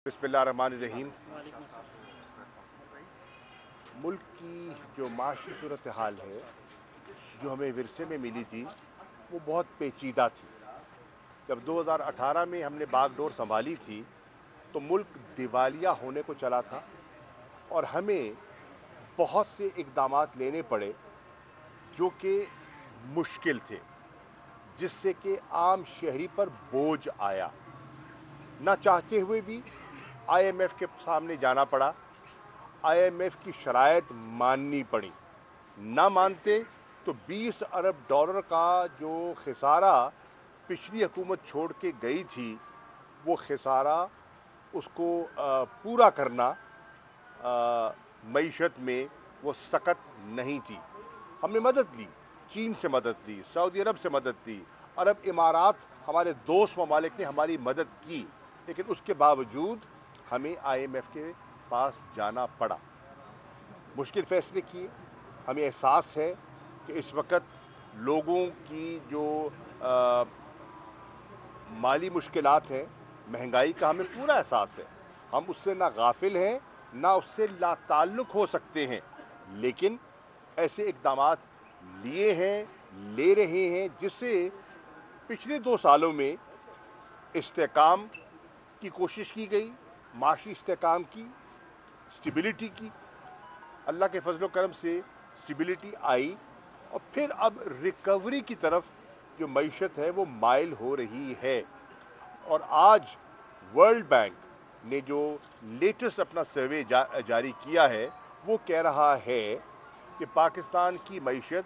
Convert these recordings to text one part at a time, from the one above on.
बिस्मिल्लाहिर्रहमानिर्रहीम। मुल्क की जो माशी सूरत हाल है, जो हमें विरसे में मिली थी, वो बहुत पेचीदा थी। जब 2018 में हमने बागडोर संभाली थी तो मुल्क दिवालिया होने को चला था और हमें बहुत से इक़दामात लेने पड़े जो कि मुश्किल थे, जिससे कि आम शहरी पर बोझ आया। ना चाहते हुए भी IMF के सामने जाना पड़ा, IMF की शराइत माननी पड़ी। ना मानते तो 20 अरब डॉलर का जो खिसारा पिछली हुकूमत छोड़ के गई थी, वो खिसारा उसको पूरा करना मईशत में वो सकत नहीं थी। हमने मदद ली, चीन से मदद ली, सऊदी अरब से मदद ली, अरब इमारात हमारे दोस्त ममालिक ने हमारी मदद की, लेकिन उसके बावजूद हमें IMF के पास जाना पड़ा। मुश्किल फ़ैसले किए। हमें एहसास है कि इस वक्त लोगों की जो माली मुश्किलात हैं, महंगाई का हमें पूरा एहसास है। हम उससे ना गाफिल हैं, ना उससे लाताल्लुक़ हो सकते हैं, लेकिन ऐसे इक़दामात लिए हैं, ले रहे हैं, जिससे पिछले 2 सालों में इस्तेहकाम की कोशिश की गई, माशी इस्तेहकाम की, स्टेबिलिटी की। अल्लाह के फजल करम से स्टेबिलिटी आई और फिर अब रिकवरी की तरफ जो मईशत है वो माइल हो रही है। और आज वर्ल्ड बैंक ने जो लेटेस्ट अपना सर्वे जारी किया है, वो कह रहा है कि पाकिस्तान की मईशत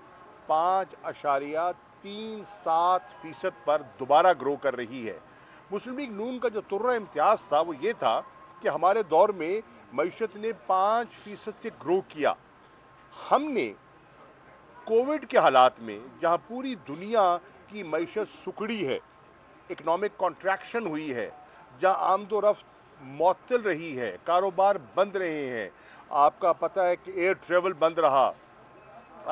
5.37% पर दोबारा ग्रो कर रही है। मुस्लिम लीग नून का जो तुर्रा इम्तियाज़ था वो ये था कि हमारे दौर में मईशत ने 5% से ग्रो किया। हमने कोविड के हालात में, जहां पूरी दुनिया की मईशत सुकड़ी है, इकनॉमिक कॉन्ट्रैक्शन हुई है, जहां आमदोरफ्त मुअत्तल रही है, कारोबार बंद रहे हैं, आपका पता है कि एयर ट्रेवल बंद रहा,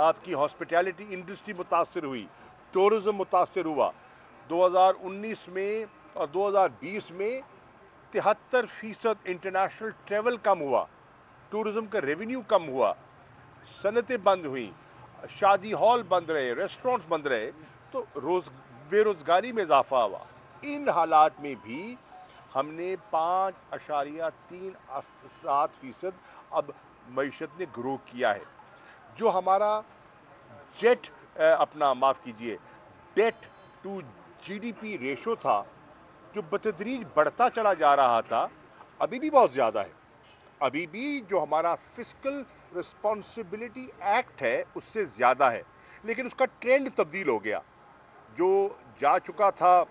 आपकी हॉस्पिटैलिटी इंडस्ट्री मुतासर हुई, टूरिज़म मुतासर हुआ। 2019 में और 2020 में 73% इंटरनेशनल ट्रेवल कम हुआ, टूरिज़म का रेवेन्यू कम हुआ, सनतें बंद हुई, शादी हॉल बंद रहे, रेस्टोरेंट्स बंद रहे, तो बेरोज़गारी में इजाफा हुआ। इन हालात में भी हमने 5.37% अब मईशत ने ग्रो किया है। जो हमारा डेट टू GDP रेशो था, जो बतदरीज बढ़ता चला जा रहा था, अभी भी बहुत ज़्यादा है। अभी भी जो हमारा फिस्कल रिस्पॉन्सिबिलिटी एक्ट है उससे ज़्यादा है, लेकिन उसका ट्रेंड तब्दील हो गया। जो जा चुका था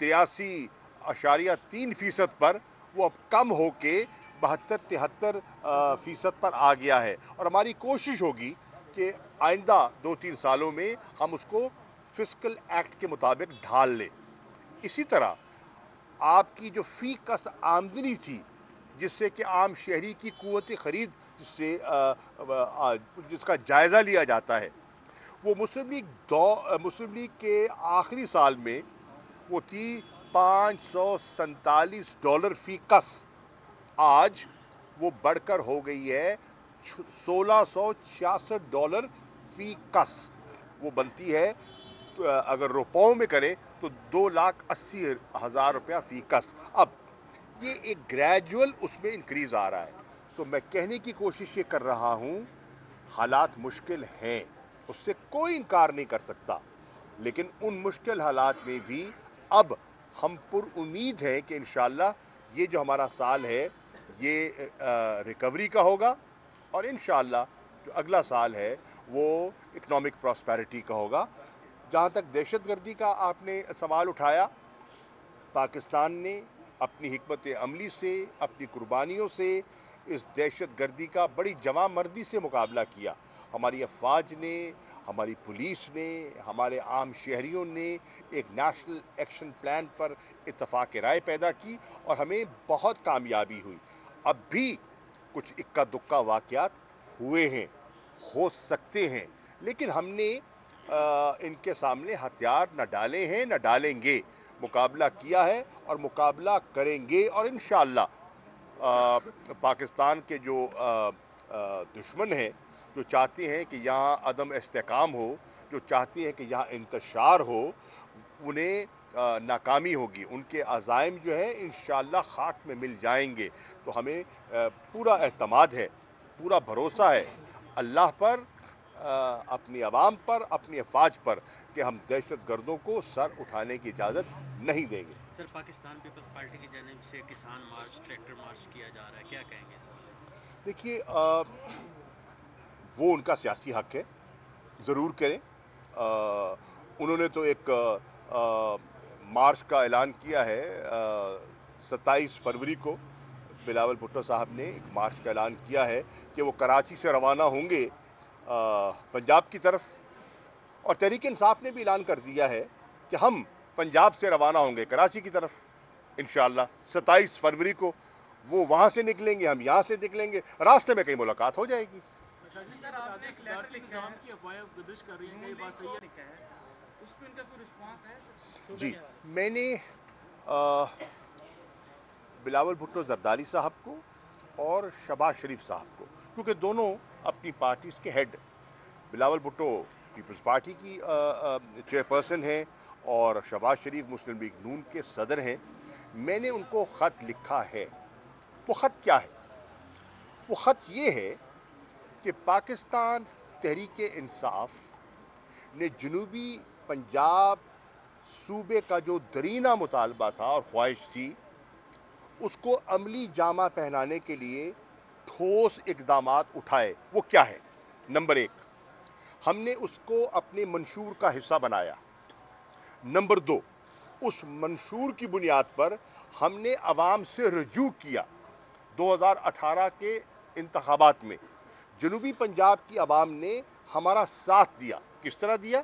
83.3% पर, वो अब कम होके 72-73% पर आ गया है। और हमारी कोशिश होगी कि आइंदा 2-3 सालों में हम उसको फिस्कल एक्ट के मुताबिक ढाल लें। इसी तरह आपकी जो फी कस आमदनी थी, जिससे कि आम शहरी की कुव्वत खरीद से जिसका जायज़ा लिया जाता है, वो मुस्लिम लीग के आखिरी साल में वो थी $547 फी कस। आज वो बढ़कर हो गई है $1666 फी कस। वो बनती है, तो अगर रुपयों में करें तो 2,80,000 रुपया फी कस। अब ये एक ग्रेजुअल उसमें इंक्रीज आ रहा है। तो मैं कहने की कोशिश ये कर रहा हूँ, हालात मुश्किल हैं, उससे कोई इनकार नहीं कर सकता, लेकिन उन मुश्किल हालात में भी अब हम पुरउम्मीद हैं कि इंशाअल्लाह ये जो हमारा साल है ये रिकवरी का होगा और इंशाअल्लाह जो अगला साल है वो इकनॉमिक प्रॉस्पेरिटी का होगा। जहाँ तक दहशतगर्दी का आपने सवाल उठाया, पाकिस्तान ने अपनी हिकमत अमली से, अपनी कुर्बानियों से इस दहशतगर्दी का बड़ी जवामर्दी से मुकाबला किया। हमारी अफवाज ने, हमारी पुलिस ने, हमारे आम शहरियों ने एक नेशनल एक्शन प्लान पर इत्तफाक राय पैदा की और हमें बहुत कामयाबी हुई। अब भी कुछ इक्का दुक्का वाक़यात हुए हैं, हो सकते हैं, लेकिन हमने इनके सामने हथियार न डाले हैं, न डालेंगे। मुकाबला किया है और मुकाबला करेंगे। और इंशाअल्लाह पाकिस्तान के जो दुश्मन हैं, जो चाहते हैं कि यहाँ अदम इस्तेकाम हो, जो चाहते हैं कि यहाँ इंतशार हो, उन्हें नाकामी होगी। उनके अज़ाइम जो है इंशाअल्लाह खाक में मिल जाएंगे। तो हमें पूरा एतमाद है, पूरा भरोसा है अल्लाह पर, अपनी आवाम पर, अपनी अफवाज पर, कि हम दहशत गर्दों को सर उठाने की इजाज़त नहीं देंगे। सर, पाकिस्तान पीपल्स पार्टी की जानिब से किसान मार्च, ट्रैक्टर मार्च किया जा रहा है, क्या कहेंगे इस बारे में? देखिए, वो उनका सियासी हक है, ज़रूर करें। उन्होंने तो एक मार्च का ऐलान किया है 27 फरवरी को। बिलावल भुट्टो साहब ने एक मार्च का ऐलान किया है कि वो कराची से रवाना होंगे पंजाब की तरफ, और तहरीक इंसाफ ने भी ऐलान कर दिया है कि हम पंजाब से रवाना होंगे कराची की तरफ इंशाअल्लाह 27 फरवरी को। वो वहाँ से निकलेंगे, हम यहाँ से निकलेंगे, रास्ते में कहीं मुलाकात हो जाएगी। सर, आपने एक लेटर लिखा है कि अफवाहें गर्दिश कर रही हैं, ये बात सही है? लिखा है, उस पर इनका कोई रिस्पांस है? जी, मैंने बिलावल भुट्टो जरदारी साहब को और शहबाज शरीफ साहब को, क्योंकि दोनों अपनी पार्टीज़ के head, Bilawal Bhutto Peoples Party की चेयरपर्सन हैं और शहबाज शरीफ मुस्लिम लीग नून के सदर हैं, मैंने उनको ख़त लिखा है। वो ख़त क्या है? वो ख़त ये है कि पाकिस्तान तहरीक इंसाफ ने जनूबी पंजाब सूबे का जो दरीना मुतालबा था और ख्वाहिश थी, उसको अमली जामा पहनाने के लिए ठोस इक़दामात उठाए। वो क्या है? नंबर 1, हमने उसको अपने मंशूर का हिस्सा बनाया। नंबर 2, उस मंशूर की बुनियाद पर हमने अवाम से रजू किया। 2018 के इंतखाबात में जनूबी पंजाब की आवाम ने हमारा साथ दिया। किस तरह दिया?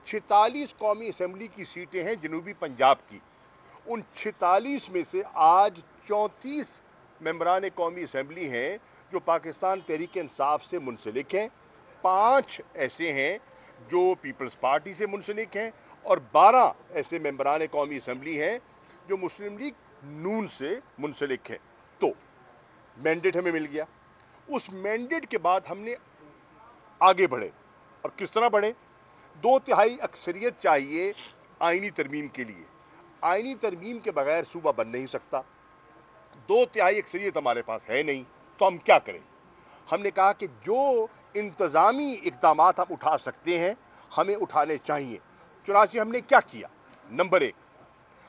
46 कौमी असम्बली की सीटें हैं जनूबी पंजाब की। उन 46 में से आज 34 मेंबरान कौमी असम्बली हैं जो पाकिस्तान तहरीक इंसाफ से मुंसलिक हैं, 5 ऐसे हैं जो पीपल्स पार्टी से मुंसलिक हैं, और 12 ऐसे मेंबरान कौमी असम्बली हैं जो मुस्लिम लीग नून से मुंसलिक हैं। तो मैंडेट हमें मिल गया। उस मैंडेट के बाद हमने आगे बढ़े, और किस तरह बढ़े? 2/3 अक्सरियत चाहिए आइनी तरमीम के लिए। आइनी तरमीम के बगैर सूबा बन नहीं सकता। 2/3 अक्सरियत हमारे पास है नहीं, तो हम क्या करें? हमने कहा कि जो इंतज़ामी इक़दामात हम उठा सकते हैं हमें उठाने चाहिए। चुनांचे हमने क्या किया? नंबर 1,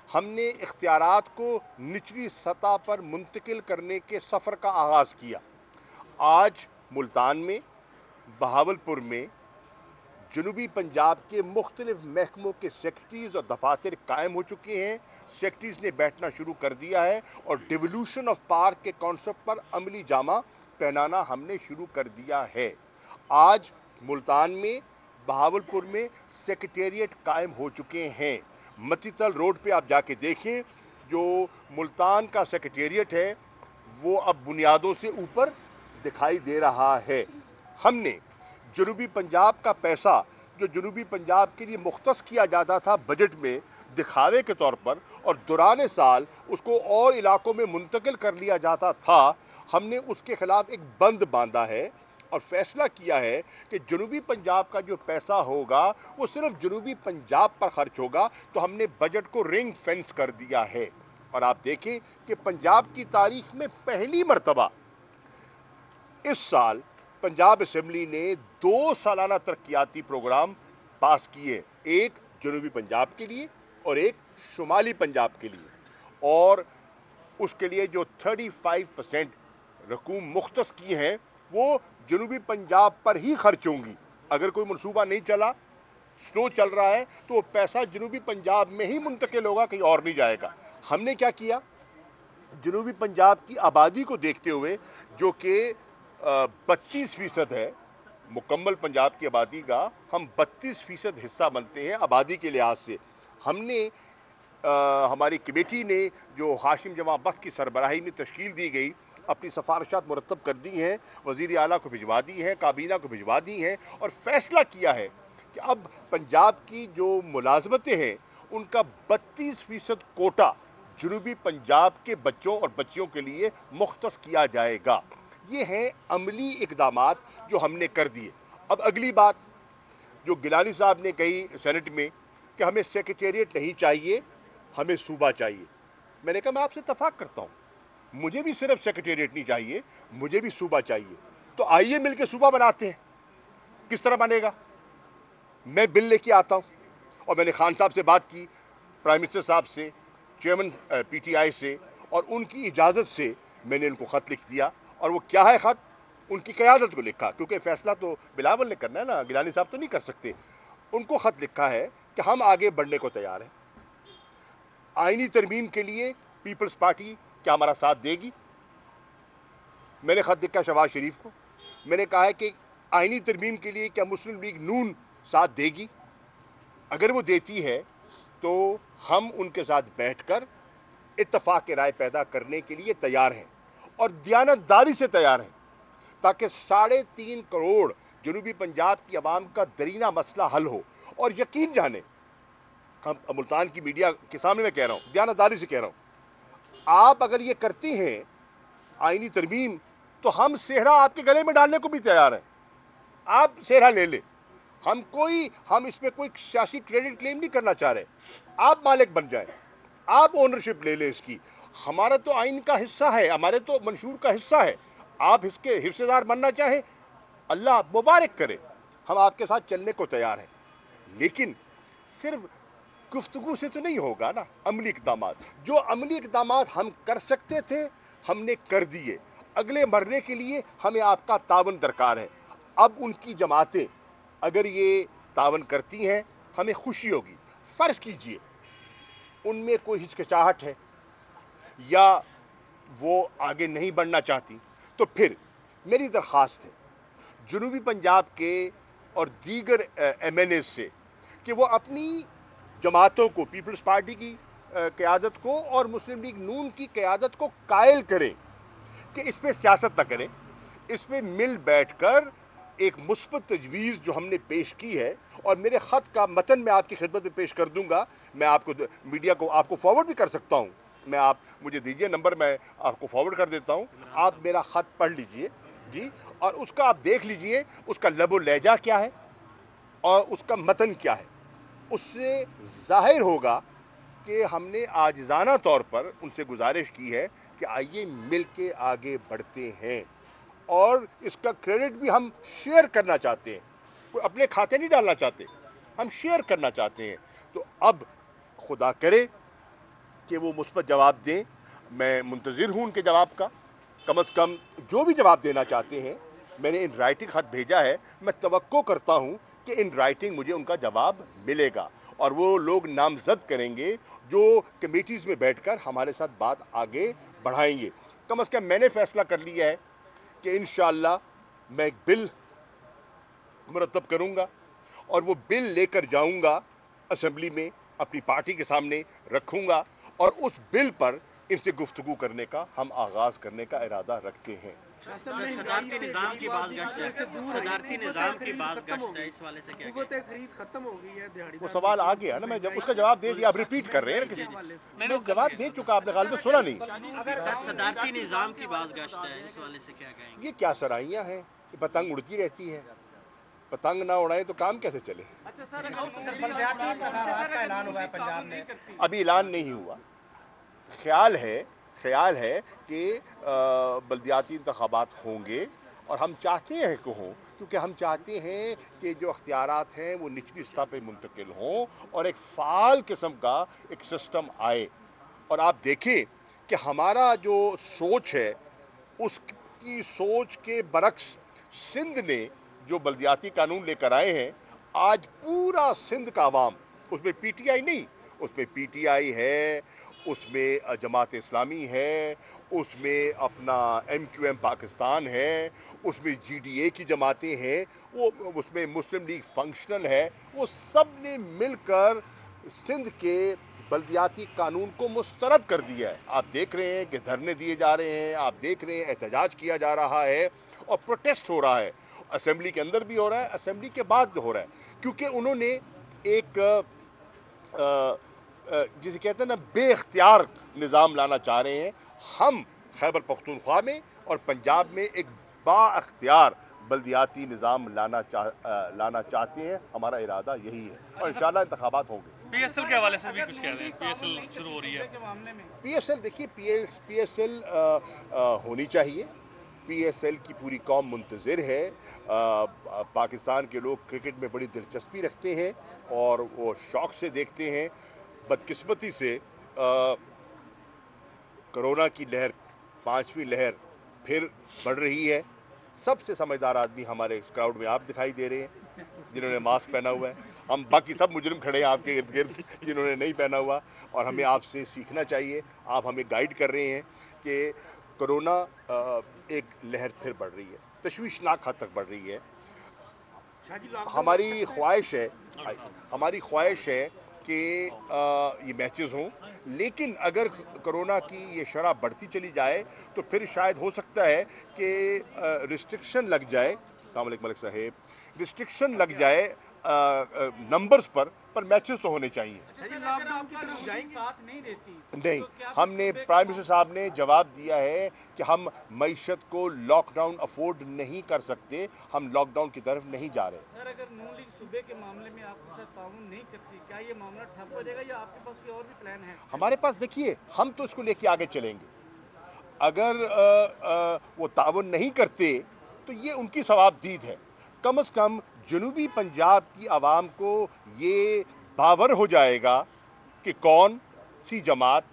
हमने इख्तियारात को निचली सतह पर मुंतकिल करने के सफ़र का आगाज़ किया। आज मुल्तान में, बहावलपुर में, जनूबी पंजाब के मुख्तलिफ महकमों के सेक्रेटरीज़ और दफातर कायम हो चुके हैं। सेक्रेटरीज़ ने बैठना शुरू कर दिया है और डिवोल्यूशन ऑफ पावर के कॉन्सेप्ट पर अमली जामा पहनाना हमने शुरू कर दिया है। आज मुल्तान में, बहावलपुर में सेक्रेटेरिएट कायम हो चुके हैं। मतीतल रोड पे आप जाके देखें, जो मुल्तान का सेक्रेटेरिएट है वो अब बुनियादों से ऊपर दिखाई दे रहा है। हमने जनूबी पंजाब का पैसा जो जनूबी पंजाब के लिए मुख्तस किया जाता था बजट में दिखावे के तौर पर, और दौरान साल उसको और इलाकों में मुंतकिल कर लिया जाता था, हमने उसके खिलाफ एक बंद बांधा है और फैसला किया है कि जनूबी पंजाब का जो पैसा होगा वो सिर्फ जनूबी पंजाब पर खर्च होगा। तो हमने बजट को रिंग फेंस कर दिया है। और आप देखें कि पंजाब की तारीख में पहली मर्तबा इस साल पंजाब असम्बली ने 2 सालाना तरक्याती प्रोग्राम पास किए, एक जनूबी पंजाब के लिए और एक शुमाली पंजाब के लिए, और उसके लिए जो 35% रकूम मुख्तस की हैं वो जनूबी पंजाब पर ही खर्च होंगी। अगर कोई मनसूबा नहीं चला, स्लो चल रहा है, तो वो पैसा जनूबी पंजाब में ही मुंतकिल होगा, कहीं और नहीं जाएगा। हमने क्या किया? जनूबी पंजाब की आबादी को देखते हुए, जो कि 32% है मुकम्मल पंजाब की आबादी का, हम 32% हिस्सा बनते हैं आबादी के लिहाज से। हमने हमारी कमेटी ने जो हाशिम जमा बख्त की सरबराही में तश्कील दी गई, अपनी सिफारिशात मुरतब कर दी हैं, वज़ीर आला को भिजवा दी हैं, काबीना को भिजवा दी हैं, और फैसला किया है कि अब पंजाब की जो मुलाजमतें हैं ان کا 32% کوٹا جنوبی پنجاب کے بچوں اور بچیوں کے لیے مختص کیا جائے گا۔ یہ ہیں عملی اقدامات جو ہم نے کر دیے۔ اب اگلی بات جو گیلانی صاحب نے کہی سینٹ میں کہ ہمیں سیکریٹریٹ نہیں چاہیے، ہمیں صوبہ چاہیے، میں نے کہا میں آپ سے اتفاق کرتا ہوں، مجھے بھی صرف سیکریٹریٹ نہیں چاہیے، مجھے بھی صوبہ چاہیے۔ تو آئیے مل کے صوبہ بناتے ہیں۔ کس طرح بنے گا؟ میں بل لے کے آتا ہوں، اور میں نے خان صاحب سے بات کی، پرائم منسٹر صاحب سے، چیئرمین پی ٹی آئی سے، اور ان کی اجازت سے میں نے ان کو خط لکھ دیا۔ اور وہ کیا ہے خط؟ ان کی قیادت کو لکھا، کیونکہ فیصلہ تو بلاول نے کرنا ہے نا، گیلانی صاحب تو نہیں کر سکتے۔ ان کو خط لکھا ہے کہ ہم آگے بڑھنے کو تیار ہیں۔ آئینی ترمیم کے لیے پیپلز پارٹی کیا ہمارا ساتھ دے گی؟ میں نے خط لکھا شہباز شریف کو، میں نے کہا ہے کہ آئینی ترمیم کے لیے کیا مسلم لیگ نون ساتھ دے گی؟ اگر وہ دیتی ہے تو ہم ان کے ساتھ بیٹھ کر اتفاق رائے پیدا کرنے کے لیے تیار ہیں، اور دیانتداری سے تیار ہیں، تاکہ 3.5 کروڑ جنوبی پنجاب کی عوام کا درینہ مسئلہ حل ہو۔ اور یقین جانیں، ہم ملتان کی میڈیا کے سامنے میں کہہ رہا ہوں، دیانتداری سے کہہ رہا ہوں، آپ اگر یہ کرتے ہیں آئینی ترمیم، تو ہم صحرا آپ کے گلے میں ڈالنے کو بھی تیار ہیں۔ آپ صحرا لے لیں، ہم اس میں کوئی سیاسی کریڈٹ کلیم نہیں کرنا چاہ رہے، آپ مالک بن جائیں، آپ اونرشپ لے لیں اس کی۔ ہمارا تو آئین کا حصہ ہے، ہمارے تو منشور کا حصہ ہے، آپ اس کے حصے دار بننا چاہیں، اللہ مبارک کرے، ہم آپ کے ساتھ چلنے کو تیار ہیں۔ لیکن صرف گفتگو سے تو نہیں ہوگا نا، عملی اقدامات، جو عملی اقدامات ہم کر سکتے تھے ہم نے کر دیے۔ اگلے مرنے کے لیے ہمیں آپ کا تعاون درکار ہے۔ اب ان کی جماعتیں اگر یہ تعاون کرتی ہیں ہمیں خوشی ہوگی۔ فرض کیجئے ان میں کوئی ہچکچاہٹ ہے یا وہ آگے نہیں بڑھنا چاہتی، تو پھر میری درخواست ہے جنوبی پنجاب کے اور دیگر ایم این اے سے کہ وہ اپنی جماعتوں کو، پیپلز پارٹی کی قیادت کو اور مسلم لیگ نون کی قیادت کو قائل کریں کہ اس پہ سیاست نہ کریں، اس پہ مل بیٹھ کر ایک مثبت تجویز جو ہم نے پیش کی ہے، اور میرے خط کا متن میں آپ کی خدمت میں پیش کر دوں گا، میں آپ کو میڈیا کو آپ کو فارورڈ بھی کر سکتا ہوں، آپ مجھے دیجئے نمبر، میں آپ کو فارورڈ کر دیتا ہوں، آپ میرا خط پڑھ لیجئے جی، اور اس کا آپ دیکھ لیجئے اس کا لب و لہجہ کیا ہے اور اس کا متن کیا ہے۔ اس سے ظاہر ہوگا کہ ہم نے عاجزانہ طور پر ان سے گزارش کی ہے کہ آئیے مل کے آگے بڑھتے ہیں، اور اس کا کریڈٹ بھی ہم شیئر کرنا چاہتے ہیں، کوئی اپنے کھاتے نہیں ڈالنا چاہتے، ہم شیئر کرنا چاہتے ہیں۔ تو اب خدا کرے کہ وہ مثبت جواب دیں، میں منتظر ہوں ان کے جواب کا، کم از کم جو بھی جواب دینا چاہتے ہیں۔ میں نے ان رائٹنگ خط بھیجا ہے، میں توقع کرتا ہوں کہ ان رائٹنگ مجھے ان کا جواب ملے گا، اور وہ لوگ نامزد کریں گے جو کمیٹیز میں بیٹھ کر ہمارے ساتھ بات آگے بڑھائیں گے۔ کم از کم میں نے فیصلہ کر لیا ہے کہ انشاءاللہ میں ایک بل مرتب کروں گا، اور وہ بل لے کر جاؤں گا اسمبلی میں، اپنی پارٹی کے سامنے رکھوں گا، اور اس بل پر ان سے گفتگو کرنے کا ہم آغاز کرنے کا ارادہ رکھتے ہیں۔ صدارتی نظام کی بات گشت ہے، صدارتی نظام کی بات گشت ہے، اس والے سے کیا قوت خرید ختم ہو گئی ہے دیہڑی، وہ سوال آ گیا نا، میں جب اس کا جواب دے دیا، آپ ریپیٹ کر رہے ہیں نا کسی، میں جواب دے چکا، آپ نے غالباً سنا نہیں۔ اگر صدارتی نظام کی بات گشت ہے، اس والے سے کیا کہیں گے؟ یہ کیا سرائیاں ہیں، یہ پتنگ اڑتی رہتی ہے، پتنگ نہ اڑائیں تو کام کیسے چلے؟ اچھا سر، بلدیاتی انتخابات کا اعلان ہوا ہے پنجاب میں، ابھی اعلان نہیں ہوا، خیال ہے کہ بلدیاتی انتخابات ہوں گے، اور ہم چاہتے ہیں کہ ہوں، کیونکہ ہم چاہتے ہیں کہ جو اختیارات ہیں وہ نچلی سطح پہ منتقل ہوں، اور ایک فعال قسم کا ایک سسٹم آئے۔ اور آپ دیکھیں کہ ہمارا جو سوچ ہے اس کی سوچ کے برعکس سندھ نے جو بلدیاتی قانون لے کر آئے ہیں، آج پورا سندھ کا عوام، اس میں پی ٹی آئی نہیں، اس میں پی ٹی آئی ہے، اس میں جماعت اسلامی ہے، اس میں اپنا ایم کیو ایم پاکستان ہے، اس میں جی ڈی اے کی جماعتیں ہیں، اس میں مسلم لیگ فنکشنل ہے، وہ سب نے مل کر سندھ کے بلدیاتی قانون کو مسترد کر دیا ہے۔ آپ دیکھ رہے ہیں کہ دھرنے دیے جا رہے ہیں، آپ دیکھ رہے ہیں احتجاج کیا جا رہا ہے، اور پروٹیسٹ ہو رہا ہے، اسمبلی کے اندر بھی ہو رہا ہے، اسمبلی کے بعد بھی ہو رہا ہے، کیونکہ انہوں نے ایک जिसे कहते हैं ना बेख्तियार निज़ाम लाना चाह रहे हैं। हम खैबर पख्तूनख्वा में और पंजाब में एक बाअख्तियार बल्दियाती निज़ाम लाना चाहते हैं। हमारा इरादा यही है और इंशाअल्लाह इंतखाबात होंगे। PSL के हवाले से भी कुछ कह रहे हैं, PSL शुरू हो रही है। PSL देखिए, PSL होनी चाहिए। PSL की पूरी कौम मुंतज़िर है। पाकिस्तान के लोग क्रिकेट में बड़ी दिलचस्पी रखते हैं और वो शौक़ से देखते हैं। बदकिस्मती से कोरोना की लहर, 5वीं लहर फिर बढ़ रही है। सबसे समझदार आदमी हमारे इस क्राउड में आप दिखाई दे रहे हैं, जिन्होंने मास्क पहना हुआ है। हम बाकी सब मुजरिम खड़े हैं आपके इर्द गिर्द जिन्होंने नहीं पहना हुआ, और हमें आपसे सीखना चाहिए। आप हमें गाइड कर रहे हैं कि कोरोना एक लहर फिर बढ़ रही है, तशवीशनाक हद तक बढ़ रही है। हमारी ख्वाहिश है कि ये मैचेस हों, लेकिन अगर कोरोना की ये शरह बढ़ती चली जाए तो फिर शायद हो सकता है कि रिस्ट्रिक्शन लग जाए। अस्सलाम वालेकुम मलिक साहेब, रिस्ट्रिक्शन लग जाए नंबर्स पर मैचेस तो होने चाहिए। लॉकडाउन की तरफ जाएंगे, साथ नहीं देती नहीं, हमने प्राइम मिनिस्टर साहब ने जवाब दिया है कि हम मईशत को लॉकडाउन अफोर्ड नहीं कर सकते, हम लॉकडाउन की तरफ नहीं जा रहे। सर, अगर नून लीग सूबे के मामले में आपके साथ ताउन नहीं करती, क्या ये मामला ठप हो जाएगा या आपके पास कोई और भी प्लान है? हमारे पास देखिए, हम तो इसको लेके आगे चलेंगे। अगर वो ताउन नहीं करते तो ये उनकी सवाबदीद है। कम से कम जनूबी पंजाब की आवाम को ये बावर हो जाएगा कि कौन सी जमात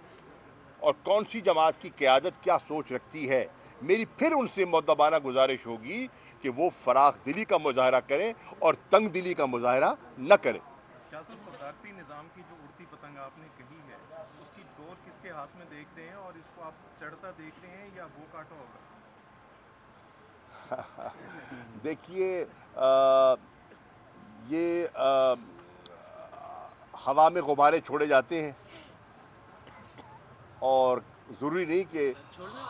और कौन सी जमात की क़यादत क्या सोच रखती है। मेरी फिर उनसे मुद्दबाना गुजारिश होगी कि वो फराख दिली का मुजाहरा करें और तंग दिली का मुजाहरा न करें। शाह साहब, सदारती निज़ाम की जो उड़ती पतंग आपने कही है, उसकी डोर किसके हाथ में देख रहे हैं और इसको आप चढ़ता देख रहे हैं या वो काटा होगा? देखिए, ये हवा में गुब्बारे छोड़े जाते हैं और ज़रूरी नहीं कि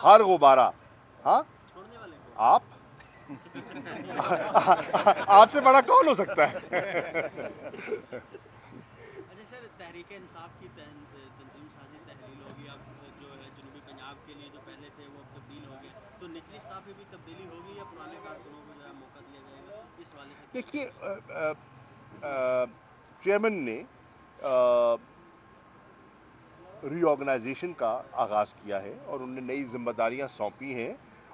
हर गुब्बारा, हाँ, आप आपसे बड़ा कौन हो सकता है? अच्छा सर, तहरीक इंसाफ की तंजीम साजी तहरील होगी, अब जो है जनूबी पंजाब के लिए जो पहले थे वो तब्दील हो गए, तो निचली स्टाफ में भी तब्दीली होगी या पुराने कारकुनों को जो है मौका दिया जाएगा? इस वाले से देखिए, चेयरमैन ने रीऑर्गेनाइजेशन का आगाज़ किया है और उन्होंने नई जिम्मेदारियां सौंपी हैं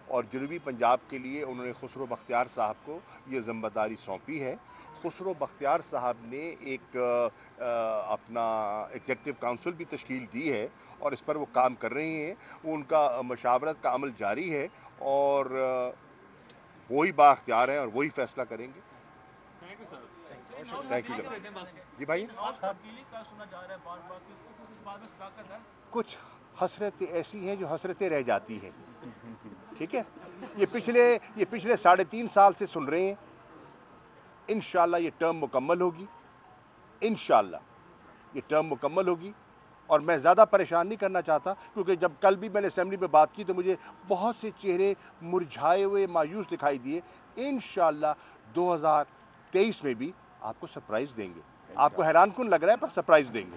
और जनूबी पंजाब के लिए उन्होंने खुसरो बख्तियार साहब को ये जिम्मेदारी सौंपी है। खुसरो बख्तियार साहब ने एक अपना एग्जेक्टिव काउंसिल भी तश्कील दी है और इस पर वो काम कर रहे हैं। वो उनका मशावरत का अमल जारी है और वही बाख्तियार हैं और वही फैसला करेंगे। थैंक यू जी भाई। कुछ हसरतें ऐसी हैं जो हसरतें रह जाती हैं, ठीक है। ये पिछले 3.5 साल से सुन रहे हैं। इंशाअल्लाह ये टर्म मुकम्मल होगी, इंशाअल्लाह ये टर्म मुकम्मल होगी। और मैं ज़्यादा परेशान नहीं करना चाहता, क्योंकि जब कल भी मैंने असेंबली में बात की तो मुझे बहुत से चेहरे मुरझाए हुए, मायूस दिखाई दिए। इंशाअल्लाह 2023 में भी आपको सरप्राइज़ देंगे। आपको हैरान कुन लग रहा है पर सरप्राइज़ देंगे।